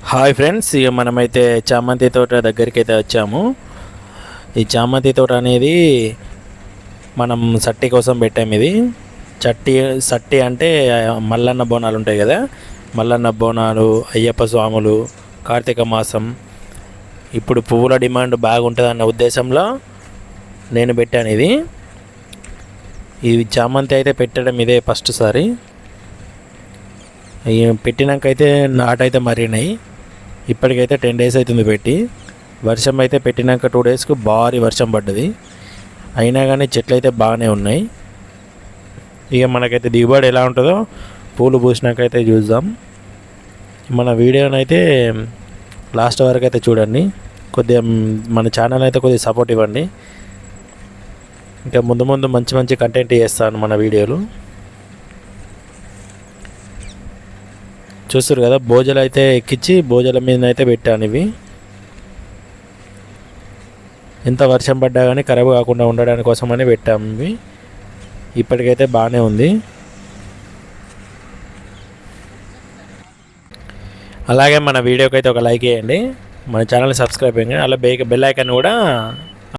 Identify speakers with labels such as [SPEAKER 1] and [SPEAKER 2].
[SPEAKER 1] Hi friends, ఇక మనమైతే చామంతి తోట దగ్గరికి అయితే వచ్చాము. ఈ చామంతి తోట అనేది మనం సట్టి కోసం పెట్టాము. ఇది సట్టి అంటే మల్లన్న బోనాలు ఉంటాయి కదా, మల్లన్న బోనాలు, అయ్యప్ప స్వాములు, కార్తీక మాసం, ఇప్పుడు పువ్వుల డిమాండ్ బాగుంటుందన్న ఉద్దేశంలో నేను పెట్టాను. ఇది చామంతి అయితే పెట్టడం ఇదే ఫస్ట్ సారి. పెట్టినాకైతే నాటైతే మరినాయి. ఇప్పటికైతే 10 days అవుతుంది పెట్టి. వర్షం అయితే పెట్టినాక 2 daysకు భారీ వర్షం పడ్డది. అయినా కానీ చెట్లు అయితే బాగానే ఉన్నాయి. ఇక మనకైతే దిగుబడి ఎలా ఉంటుందో పూలు పూసినాకైతే చూద్దాం. మన వీడియోనైతే లాస్ట్ వరకు అయితే చూడండి. కొద్దిగా మన ఛానల్ అయితే కొద్దిగా సపోర్ట్ ఇవ్వండి. ఇంకా ముందు ముందు మంచి మంచి కంటెంట్ చేస్తాను మన వీడియోలు. చూస్తారు కదా, భోజలు అయితే ఎక్కించి భోజల మీద అయితే పెట్టాను. ఇవి ఎంత వర్షం పడ్డా కానీ ఖరాబ్ కాకుండా ఉండడానికి కోసమని పెట్టాము. ఇవి ఇప్పటికైతే బాగానే ఉంది. అలాగే మన వీడియోకి అయితే ఒక లైక్ చేయండి, మన ఛానల్ సబ్స్క్రైబ్ చేయండి, అలా బెల్ ఐకాన్ కూడా